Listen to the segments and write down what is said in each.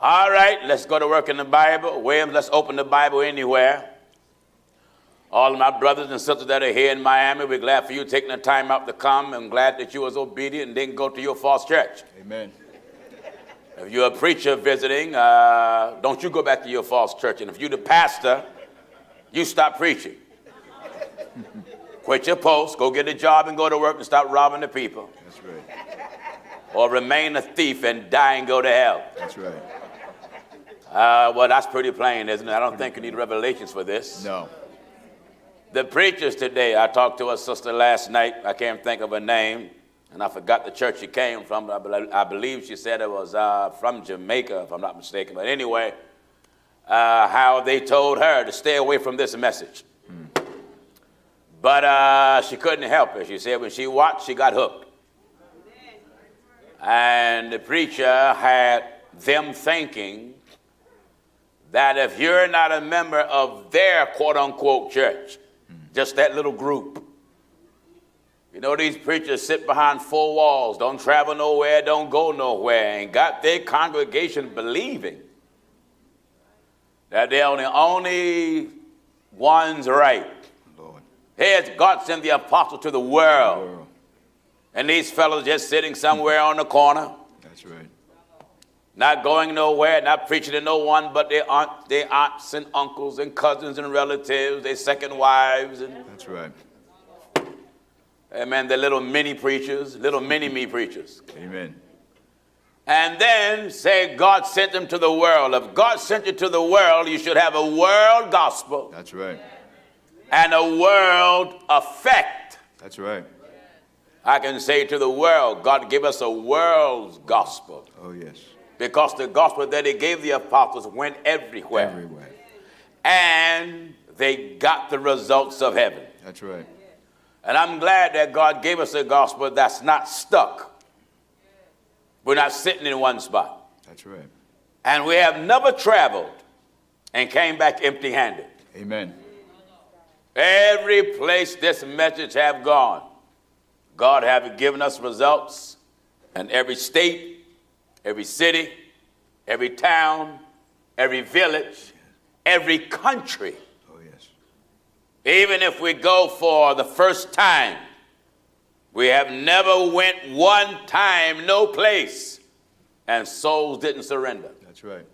All right, let's go to work in the Bible. Williams, let's open the Bible anywhere. All of my brothers and sisters that are here in Miami, we're glad for you taking the time out to come. I'm glad that you was obedient and didn't go to your false church. Amen. If you're a preacher visiting, don't you go back to your false church. And if you're the pastor, you stop preaching. Quit your post, go get a job and go to work and stop robbing the people. That's right. Or remain a thief and die and go to hell. That's right. Well, that's pretty plain, isn't it? I don't think you need revelations for this. No. The preachers today, I talked to a sister last night. I can't think of her name, and I forgot the church she came from. I believe she said it was from Jamaica, if I'm not mistaken. But anyway, how they told her to stay away from this message. But she couldn't help it. She said when she watched, she got hooked. And the preacher had them thinking that if you're not a member of their quote-unquote church, just that little group, you know, these preachers sit behind four walls, don't travel nowhere, don't go nowhere, and got their congregation believing that they're the only ones right. Lord. Here's God sent the apostle to the world, and these fellows just sitting somewhere on the corner. That's right. Not going nowhere, not preaching to no one but their aunts and uncles and cousins and relatives, their second wives. And, that's right. amen, they're little mini preachers, little mini-me preachers. Amen. And then say God sent them to the world. If God sent you to the world, you should have a world gospel. That's right. And a world effect. That's right. I can say to the world, God gave us a world's gospel. Oh, yes. Because the gospel that he gave the apostles went everywhere. Everywhere. And they got the results of heaven. That's right. And I'm glad that God gave us a gospel that's not stuck. We're not sitting in one spot. That's right. And we have never traveled and came back empty-handed. Amen. Every place this message have gone, God have given us results in every state, every city, every town, every village, every country. Oh, yes. Even if we go for the first time, we have never went one time, no place, and souls didn't surrender. That's right.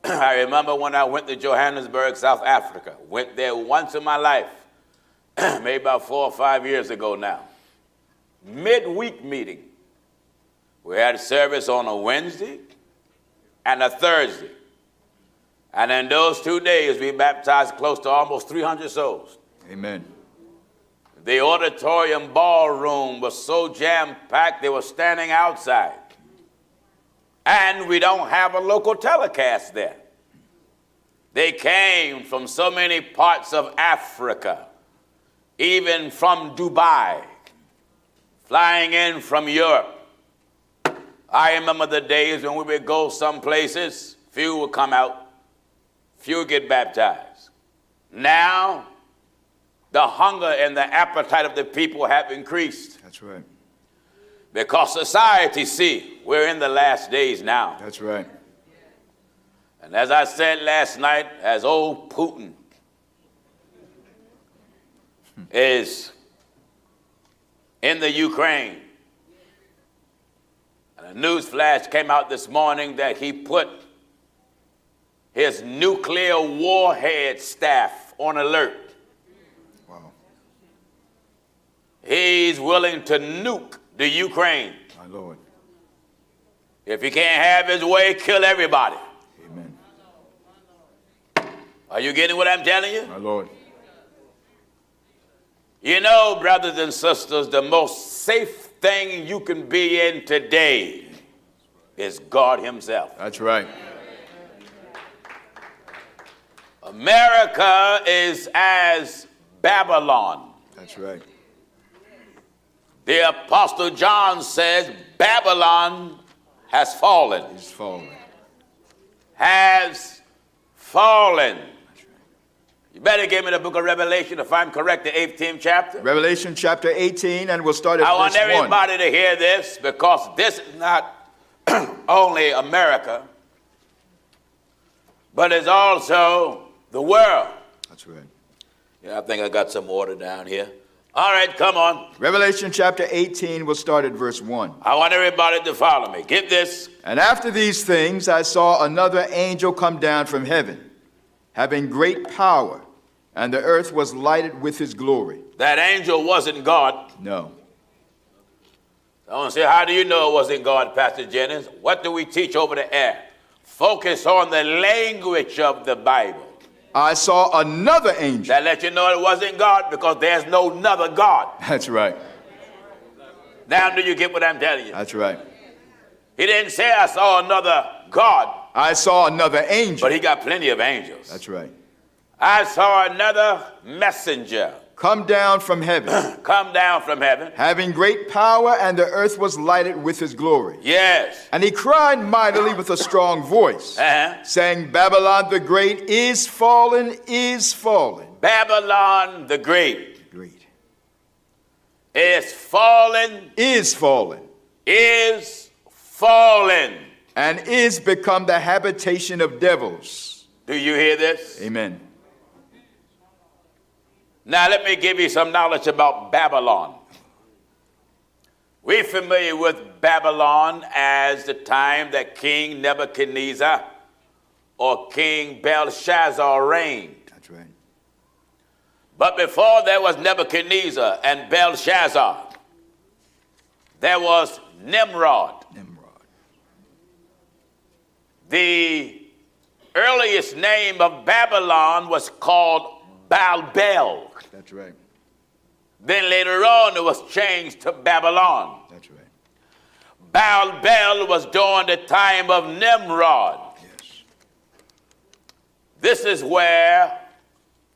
I remember when I went to Johannesburg, South Africa. Went there once in my life, maybe about 4 or 5 years ago now. Midweek meeting. We had a service on a Wednesday and a Thursday. And in those 2 days, we baptized close to almost 300 souls. Amen. The auditorium ballroom was so jam-packed, they were standing outside. And we don't have a local telecast there. They came from so many parts of Africa, even from Dubai, flying in from Europe. I remember the days when we would go some places, few would come out, few would get baptized. Now, the hunger and the appetite of the people have increased. That's right. Because society, see, we're in the last days now. That's right. And as I said last night, as old Putin is in the Ukraine, and a news flash came out this morning that he put his nuclear warhead staff on alert. Wow. He's willing to nuke the Ukraine. My Lord. If he can't have his way, kill everybody. Amen. Are you getting what I'm telling you? My Lord. You know, brothers and sisters, the most safe thing you can be in today is God himself. That's right. America is as Babylon. That's right. The Apostle John says Babylon has fallen. He's fallen. Has fallen. You better give me the book of Revelation if I'm correct, the 18th chapter. Revelation chapter 18, and we'll start at I want verse 1. everybody to hear this, because this is not only America, but it's also the world. That's right. Yeah, I think I got some order down here. All right, come on. Revelation chapter 18, we'll start at verse 1. I want everybody to follow me. Get this. And after these things, I saw another angel come down from heaven, having great power, and the earth was lighted with his glory. That angel wasn't God. No. I want to say, how do you know it wasn't God, Pastor Jennings? What do we teach over the air? Focus on the language of the Bible. I saw another angel. That lets you know it wasn't God because there's no another God. That's right. Now do you get what I'm telling you? That's right. He didn't say I saw another God, I saw another angel. but he got plenty of angels. That's right. I saw another messenger Come down from heaven, come down from heaven. having great power, and the earth was lighted with his glory. Yes. And he cried mightily with a strong voice, saying, Babylon the great is fallen, is fallen. Babylon the Great Great. is fallen, Is fallen, is fallen. and is become the habitation of devils. Do you hear this? Amen. Now let me give you some knowledge about Babylon. We're familiar with Babylon as the time that King Nebuchadnezzar or King Belshazzar reigned. That's right. But before there was Nebuchadnezzar and Belshazzar, there was Nimrod. Nimrod. The earliest name of Babylon was called Babel. That's right. Then later on it was changed to Babylon. That's right. Babel was during the time of Nimrod. Yes. This is where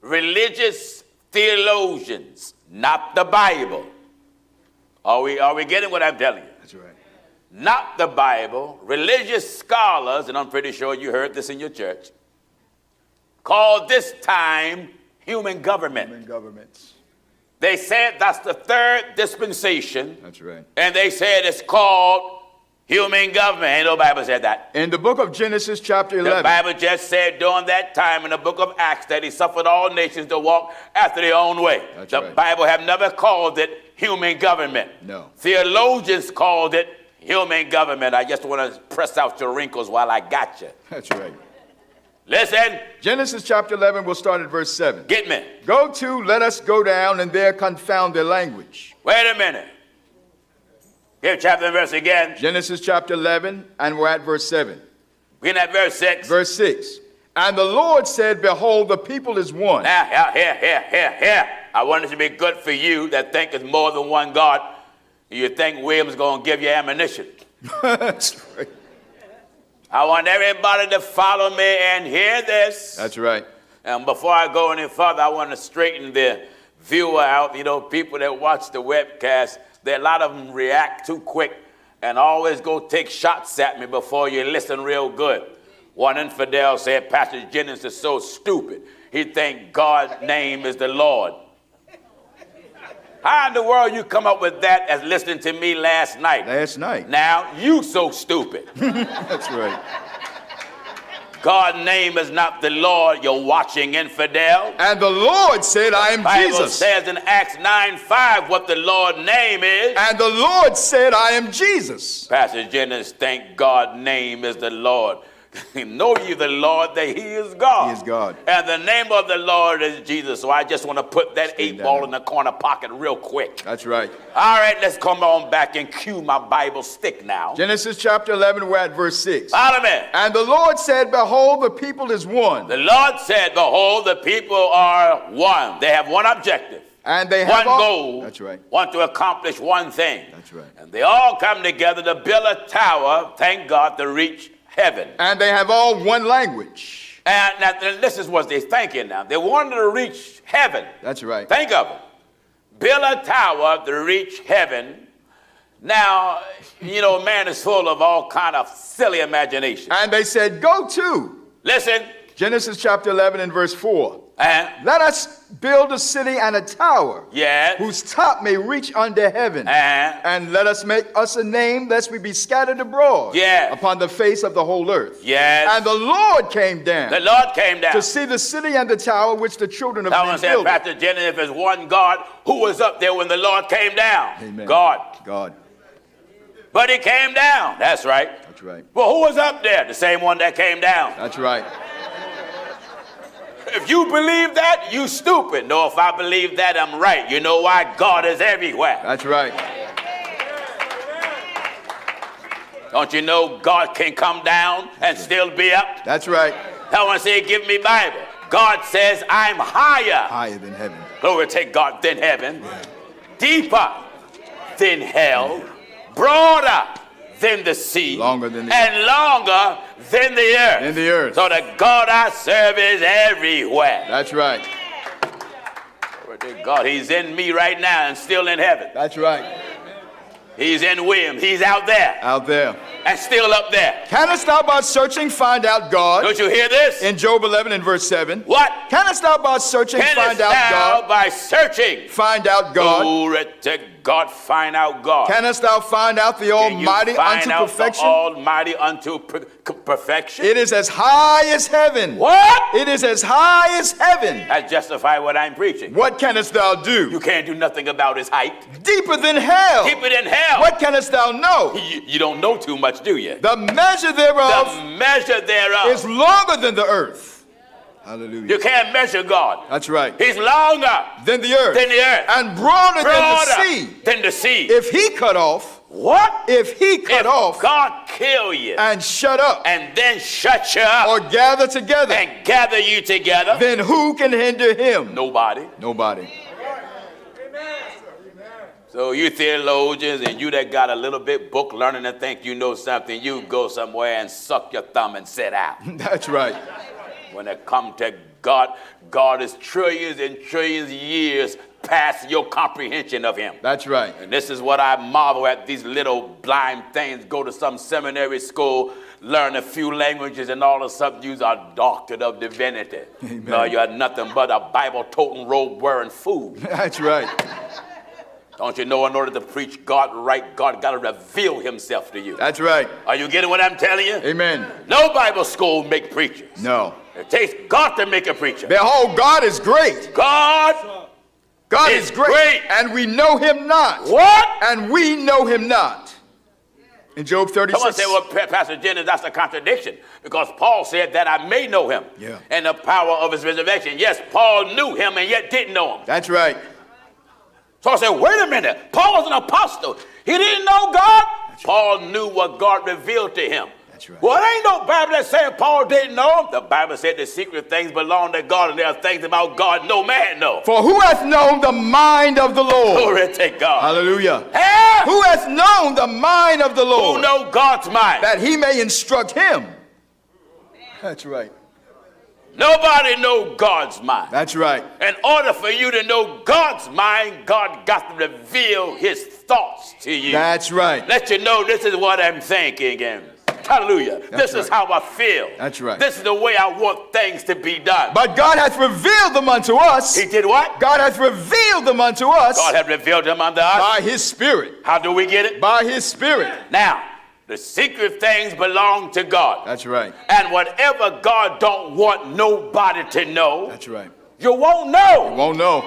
religious theologians, not the Bible. Are we getting what I'm telling you? That's right. Not the Bible, religious scholars, and I'm pretty sure you heard this in your church, call this time human government. Human governments. They said that's the third dispensation, That's right. and they said it's called human government. Ain't no Bible said that. In the book of Genesis chapter 11. The Bible just said during that time in the book of Acts that he suffered all nations to walk after their own way. That's the right. Bible have never called it human government. No. Theologians called it human government. I just want to press out your wrinkles while I got you. That's right. Listen, Genesis chapter 11, we'll start at verse 7. get me. Go to, let us go down, and there confound their language. Wait a minute. Give chapter and verse again. Genesis chapter 11, and we're at verse 7. Begin at verse 6. Verse 6. And the Lord said, Behold, the people is one. Now, here. I want it to be good for you that think it's more than one God. You think William's going to give you ammunition. That's right. I want everybody to follow me and hear this. That's right. And before I go any further, I want to straighten the viewer out. You know, people that watch the webcast, a lot of them react too quick and always go take shots at me before you listen real good. One infidel said, Pastor Jennings is so stupid. He think God's name is the Lord. How in the world you come up with that as listening to me last night? Last night. Now, you so stupid. That's right. God's name is not the Lord, you're watching infidel. And the Lord said, I am Bible Jesus. says in Acts 9:5 what the Lord's name is. And the Lord said, I am Jesus. Pastor Jennings think God's name is the Lord. Know ye the Lord that he is God. He is God. And the name of the Lord is Jesus. So I just want to put that Straighten 8 that ball out. in the corner pocket real quick. That's right. All right, let's come on back and cue my Bible stick now. Genesis chapter 11, we're at verse 6. Follow me. And the Lord said, Behold, the people is one. The Lord said, behold, the people are one. They have one objective. And they One have goal. That's right. Want to accomplish one thing. That's right. And they all come together to build a tower, thank God, to reach heaven. And they have all one language. And now, this is what they're thinking now. They wanted to reach heaven. That's right. Think of it. Build a tower to reach heaven. Now, you know, man is full of all kind of silly imagination. And they said, Go to. Listen. Genesis chapter 11 and verse 4. And let us build a city and a tower, yes, whose top may reach unto heaven. and let us make us a name, lest we be scattered abroad yes, upon the face of the whole earth. yes. And the Lord came down The Lord came down to see the city and the tower which the children of Someone men said, built. Pastor Jennings, if it's one God, who was up there when the Lord came down? Amen. God. But he came down. That's right. That's right. Well, who was up there? The same one that came down. That's right. If you believe that, you stupid. No, if I believe that, I'm right. You know why? God is everywhere. That's right. Don't you know God can come down and still be up? That's right. Someone say, give me Bible. God says, I'm higher. Higher than heaven. Glory to God than heaven. Deeper than hell. Broader than the sea. Longer than the and longer than the earth. In the earth. So the God I serve is everywhere. That's right. Glory to God. He's in me right now and still in heaven. That's right. He's in William. He's out there. Out there. And still up there. Canst thou by searching find out God? Don't you hear this? In Job 11 and verse 7. What? Canst thou by searching find out God? By searching. Find out God. Glory to God. Find out God. Canst thou find out the Almighty unto perfection? The Almighty unto perfection. It is as high as heaven. What? It is as high as heaven. That justify what I'm preaching. What canst thou do? You can't do nothing about his height. Deeper than hell. Deeper than hell. What canst thou know? You don't know too much, do you? The measure thereof, is longer than the earth. Hallelujah. You can't measure God. That's right. He's longer than the earth. And broader than the sea. If he cut off. What? If he cut off. God kill you. And shut up. And then shut you up. Or gather together. And gather you together. Then who can hinder him? Nobody. Nobody. So you theologians and you that got a little bit book learning and think you know something, you go somewhere and suck your thumb and sit out. That's right. When it comes to God, God is trillions and trillions of years past your comprehension of him. That's right. And this is what I marvel at. These little blind things go to some seminary school, learn a few languages, and all of a sudden you are doctored of divinity. Amen. No, you are nothing but a Bible-toting, robe-wearing fool. That's right. Don't you know in order to preach God right, God got to reveal himself to you. That's right. Are you getting what I'm telling you? Amen. No Bible school make preachers. No. It takes God to make a preacher. Behold, God is great. God is great. And we know him not. What? And we know him not. In Job 36. Someone say, well, Pastor Jennings, that's a contradiction. Because Paul said that I may know him. Yeah. And the power of his resurrection. Yes, Paul knew him and yet didn't know him. That's right. So I said, wait a minute. Paul was an apostle. He didn't know God. That's Paul right. knew what God revealed to him. That's right. Well, there ain't no Bible that said Paul didn't know him. The Bible said the secret things belong to God, and there are things about God no man knows. For who hath known the mind of the Lord? Glory to God. Hallelujah. Hey! Who hath known the mind of the Lord? Who know God's mind? That he may instruct him. That's right. Nobody know God's mind. That's right. In order for you to know God's mind, God got to reveal his thoughts to you. That's right. Let you know this is what I'm thinking. And hallelujah. This is how I feel. That's right. This is the way I want things to be done. But God hath revealed them unto us. He did what? God hath revealed them unto us. God hath revealed them unto us. By his Spirit. How do we get it? By his Spirit. Now, the secret things belong to God. That's right. And whatever God don't want nobody to know, that's right, you won't know. You won't know.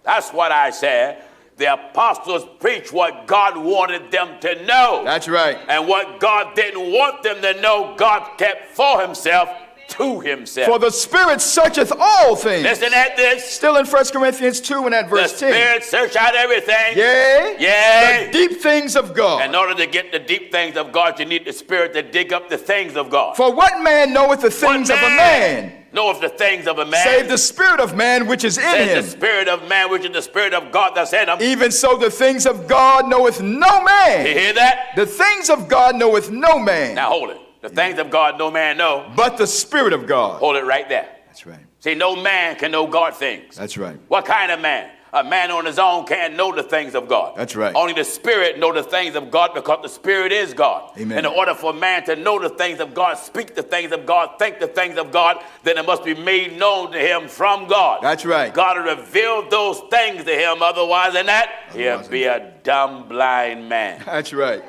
That's what I said. The apostles preached what God wanted them to know. That's right. And what God didn't want them to know, God kept for himself, to himself. For the Spirit searcheth all things. Listen at this. Still in 1 Corinthians 2 and at verse 10. The Spirit search out everything. Yea. Yea. The deep things of God. In order to get the deep things of God, you need the Spirit to dig up the things of God. For what man knoweth the things of a man? Knoweth the things of a man. Save the Spirit of man which is in him. The Spirit of man which is the Spirit of God that's in him. Even so the things of God knoweth no man. You hear that? The things of God knoweth no man. Now hold it. The things of God no man know. But the Spirit of God. Hold it right there. That's right. See, no man can know God things. That's right. What kind of man? A man on his own can't know the things of God. That's right. Only the Spirit know the things of God because the Spirit is God. Amen. In order for man to know the things of God, speak the things of God, think the things of God, then it must be made known to him from God. That's right. God will reveal those things to him. Otherwise than that, he'll be a dumb, blind man. That's right.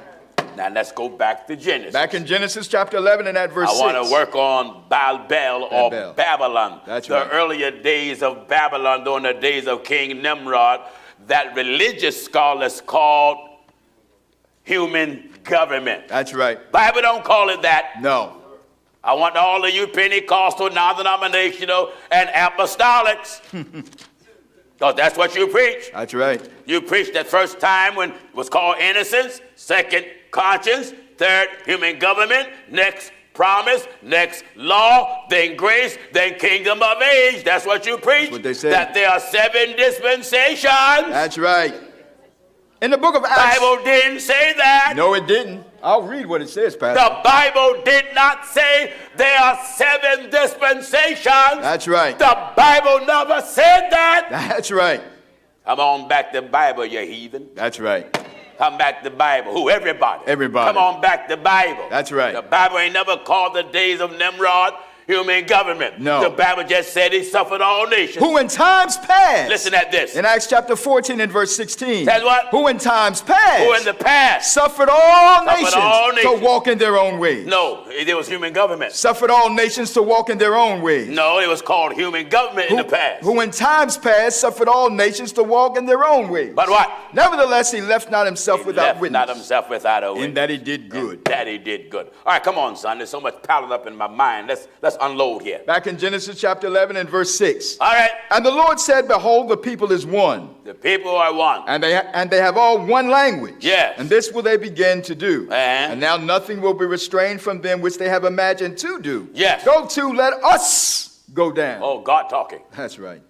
Now let's go back to Genesis. Back in Genesis chapter 11 and at verse 6. I want to work on Babel or Babel. Babylon. That's the right. earlier days of Babylon, during the days of King Nimrod, that religious scholars called human government. That's right. Bible don't call it that. No. I want all of you Pentecostal, non-denominational, and apostolics. Because that's what you preach. That's right. You preached that first time when it was called innocence, second conscience, third human government, next promise, next law, then grace, then kingdom of age. That's what you preach. What they said. That there are 7 dispensations. That's right. In the book of Acts. Bible didn't say that. No, it didn't. I'll read what it says, Pastor. The Bible did not say there are 7 dispensations. That's right. The Bible never said that. That's right. Come on back to the Bible, you heathen. That's right. Come back to the Bible. Who? Everybody. Everybody. Come on back to the Bible. That's right. The Bible ain't never called the days of Nimrod human government. No. The Bible just said he suffered all nations. Who in times past. Listen at this. In Acts chapter 14 and verse 16. Says what? Who in times past. Who in the past Suffered all nations nations to walk in their own ways. No, it was human government. Suffered all nations to walk in their own ways. No, it was called human government in the past. Who in times past suffered all nations to walk in their own ways. But what? Nevertheless, he left not himself without Left witness. not himself without a witness. In that he did good. That he did good. All right, come on, son. There's so much piled up in my mind. Let's unload here. Back in Genesis chapter 11 and verse 6. All right. And the Lord said, behold, the people is one. The people are one. And they have all one language. Yes. And this will they begin to do. And now nothing will be restrained from them which they have imagined to do. Yes. Go to, let us go down. Oh, God talking. That's right.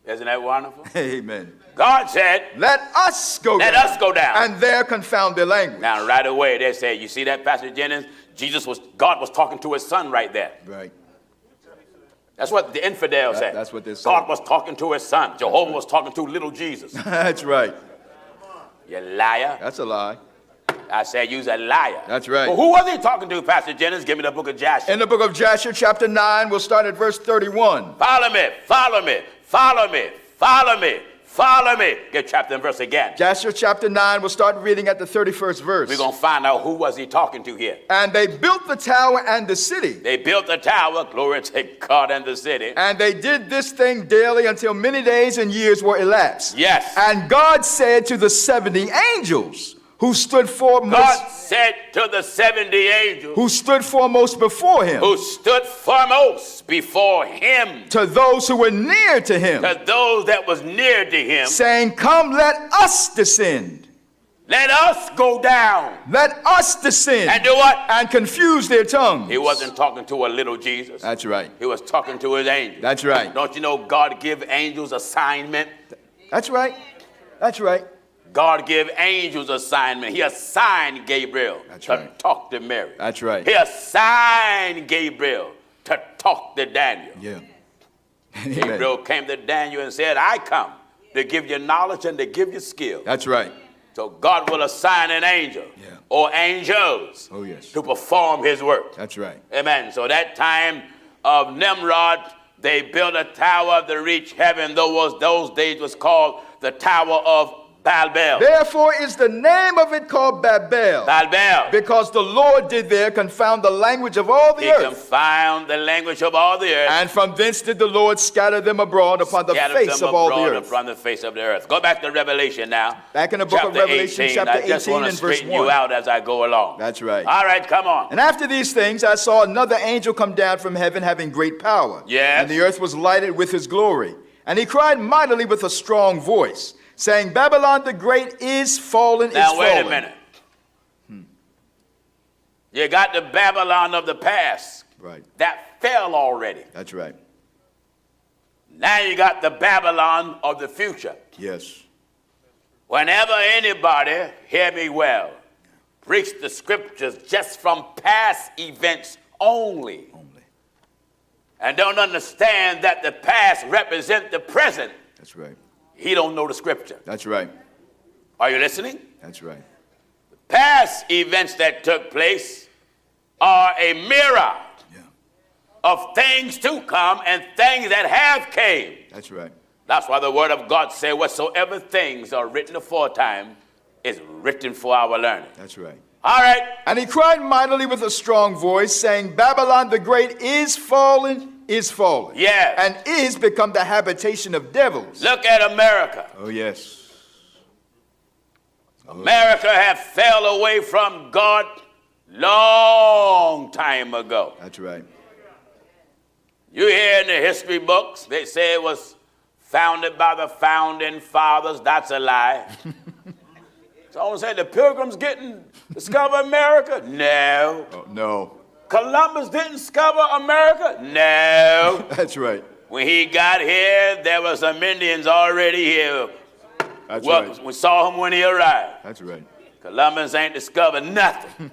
Isn't that wonderful? Amen. God said, let us go down. Let us go down. And there confound their language. Now, right away, they say, you see that, Pastor Jennings? God was talking to his son right there. Right. That's what the infidel said. That's what they said. God was talking to his son. Jehovah was talking to little Jesus. That's right. You liar. That's a lie. I said you's a liar. That's right. Well, who was he talking to, Pastor Jennings? Give me the book of Joshua. In the book of Joshua, chapter 9, we'll start at verse 31. Follow me, follow me, follow me, follow me, follow me. Get chapter and verse again. Joshua chapter 9, we'll start reading at the 31st verse. We're going to find out who was he talking to here. And they built the tower and the city. They built the tower, glory to God, and the city. And they did this thing daily until many days and years were elapsed. Yes. And God said to the 70 angels who stood foremost. God said to the 70 angels. Who stood foremost before him. Who stood foremost before him. To those who were near to him. To those that was near to him. Saying, come, let us descend. Let us go down. Let us descend. And do what? And confuse their tongues. He wasn't talking to a little Jesus. That's right. He was talking to his angels. That's right. Don't you know God give angels assignment? That's right. That's right. God give angels assignment. He assigned Gabriel to talk to Mary. That's right. He assigned Gabriel to talk to Daniel. Yeah. Gabriel came to Daniel and said, I come to give you knowledge and to give you skill. That's right. So God will assign an angel or angels to perform his work. That's right. Amen. So that time of Nimrod, they built a tower to reach heaven. Those days was called the Tower of Babel. Therefore is the name of it called Babel. Babel. Because the Lord did there confound the language of all the earth. He confound the language of all the earth. And from thence did the Lord scatter them abroad upon the face of all the earth. Upon the face of the earth. Go back to Revelation now. Back in the book of Revelation, chapter 18 I just want to and verse straighten 1. you out as I go along. That's right. All right, come on. And after these things, I saw another angel come down from heaven having great power. Yes. And the earth was lighted with his glory. And he cried mightily with a strong voice, saying, Babylon the Great is fallen, now, is wait fallen. a minute. You got the Babylon of the past. Right. That fell already. That's right. Now you got the Babylon of the future. Yes. Whenever anybody, hear me well, preach the scriptures just from past events only. And don't understand that the past represents the present. That's right. he don't know the scripture. That's right. Are you listening? That's right. Past events that took place are a mirror of things to come and things that have came. That's right. That's why the word of God says, whatsoever things are written aforetime is written for our learning. That's right. All right. And he cried mightily with a strong voice, saying, Babylon the great is fallen, is fallen. Yes. And is become the habitation of devils. Look at America. Oh, yes. America had fell away from God long time ago. That's right. You hear in the history books, they say it was founded by the founding fathers. That's a lie. Someone said the Pilgrims didn't discover America? No. Oh, no. Columbus didn't discover America? No. That's right. When he got here, there were some Indians already here. That's Well, right. we saw him when he arrived. That's right. Columbus ain't discovered nothing.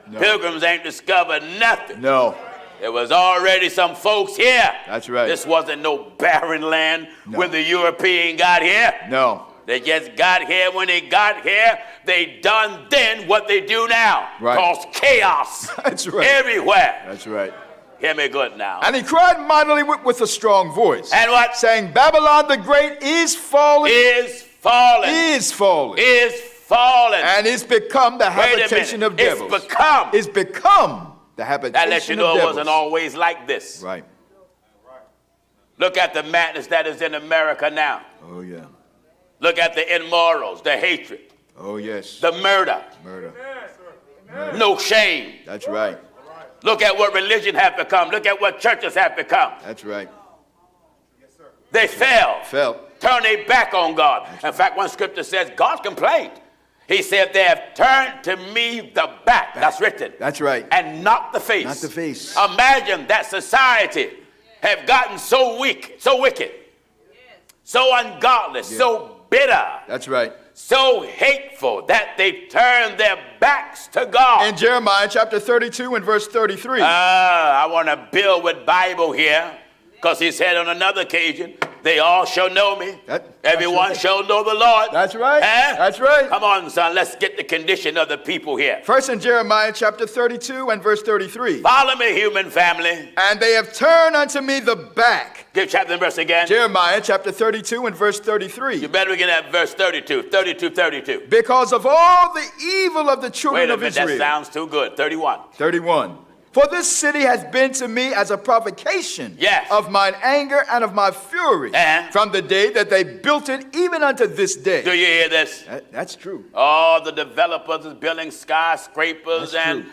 No. Pilgrims ain't discovered nothing. No. There was already some folks here. That's right. This wasn't no barren land No. when the European got here. No. They just got here. When they got here, they done then what they do now. Right. Caused chaos That's right. everywhere. That's right. Hear me good now. And he cried mightily with a strong voice. And what? Saying, Babylon the great is fallen. Is fallen. Is fallen. Is fallen. And is become the Wait a habitation minute. of devils. It's become. Is become the habitation That lets you know of it devils. wasn't always like this. Right. Look at the madness that is in America now. Oh, yeah. Look at the immorals, the hatred, Oh, yes. the murder. Murder. No shame. That's right. Look at what religion have become. Look at what churches have become. That's right. They fell. Felt. Turn their back on God. In fact, one scripture says God complained. He said, they have turned to me the back. That's written. That's right. And not the face. Not the face. Imagine that society have gotten so weak, so wicked, so ungodly, so bitter, That's right. so hateful that they turned their backs to God. In Jeremiah chapter 32 and verse 33. I want to build with Bible here, because he said on another occasion, they all shall know me. Everyone right. shall know the Lord. That's right. Huh? That's right. Come on, son, let's get the condition of the people here. First in Jeremiah chapter 32 and verse 33. Follow me, human family. And they have turned unto me the back. Give chapter and verse again. Jeremiah chapter 32 and verse You 33. better begin at verse 32. 32. Because of all the evil of the Wait children a of minute, that Israel. sounds too good. 31. 31. For this city has been to me as a provocation Yes. of mine anger and of my fury from the day that they built it even unto this day. Do you hear this? That's true. All the developers is building skyscrapers That's and true.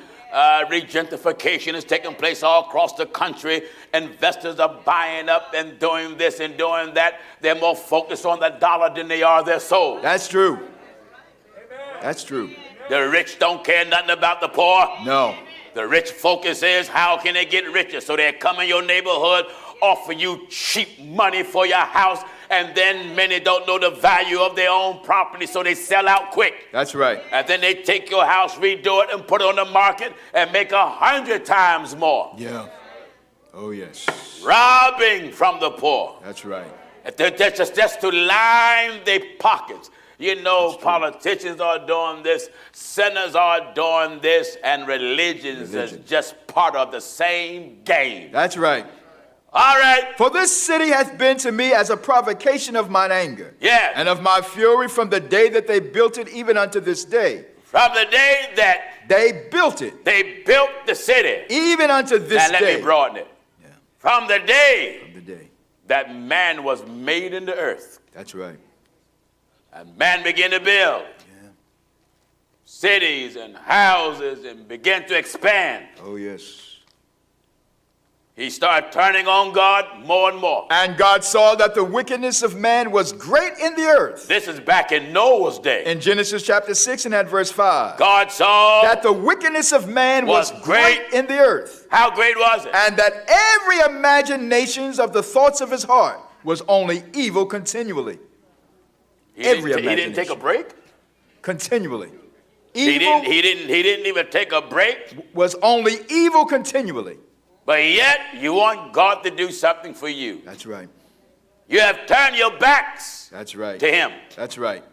regentrification is taking place all across the country. Investors are buying up and doing this and doing that. They're more focused on the dollar than they are their soul. That's true. That's true. The rich don't care nothing about the poor. No. The rich focus is how can they get richer? So they come in your neighborhood, offer you cheap money for your house, and then many don't know the value of their own property, so they sell out quick. That's right. And then they take your house, redo it, and put it on the market and make 100 times more. Yeah. Oh, yes. Robbing from the poor. That's right. That's just to line their pockets. You know, politicians are doing this, sinners are doing this, and religions is just part of the same game. That's right. All right. For this city hath been to me as a provocation of mine anger. Yeah. And of my fury from the day that they built it even unto this day. From the day that They built it they built the city. even unto this Now let day. me broaden it. Yeah. From the day From the day. that man was made in the earth, That's right. and man began to build cities and houses and began to expand. Oh, yes. He started turning on God more and more. And God saw that the wickedness of man was great in the earth. This is back in Noah's day. In Genesis chapter 6 and at verse 5. God saw That the wickedness of man was great in the earth. how great was it? And that every imaginations of the thoughts of his heart was only evil continually. He every didn't take a break. Continually. He Evil didn't even take a break. was only evil continually. But yet you want God to do something for you. That's right. You have turned your backs That's right. to him, That's right.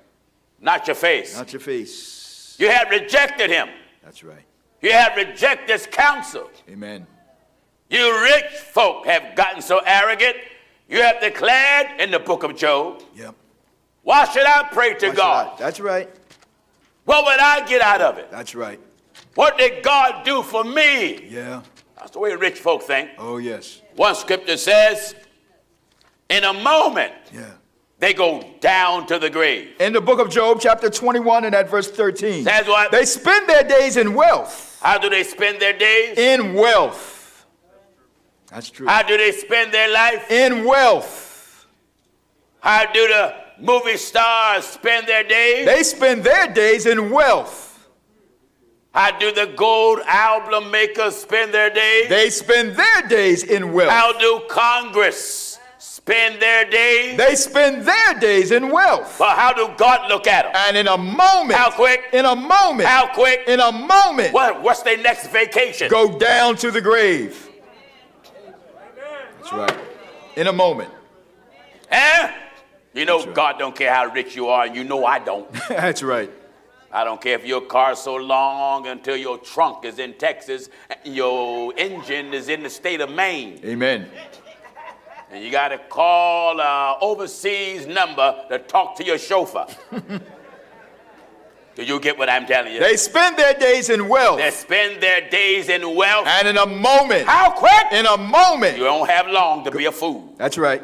not your face. Not your face. You have rejected him. That's right. You have rejected his counsel. Amen. You rich folk have gotten so arrogant. You have declared in the book of Job, Yep. why should I pray to Watch God? out. That's right. What would I get out of it? That's right. What did God do for me? Yeah. That's the way rich folk think. Oh, yes. One scripture says, in a moment, Yeah. they go down to the grave. In the book of Job, chapter 21 and at verse 13. Says what? They spend their days in wealth. How do they spend their days? In wealth. That's true. How do they spend their life? In wealth. How do the movie stars spend their days? They spend their days in wealth. How do the gold album makers spend their days? They spend their days in wealth. How do Congress spend their days? They spend their days in wealth. But how do God look at them? And in a moment. How quick? In a moment. How quick? In a moment. What's their next vacation? Go down to the grave. That's right. In a moment. Eh? You know, right. God don't care how rich you are, and you know I don't. That's right. I don't care if your car's so long until your trunk is in Texas and your engine is in the state of Maine. Amen. And you got to call an overseas number to talk to your chauffeur. Do you get what I'm telling you? They spend their days in wealth. They spend their days in wealth. And in a moment. How quick? In a moment. You don't have long to be a fool. That's right.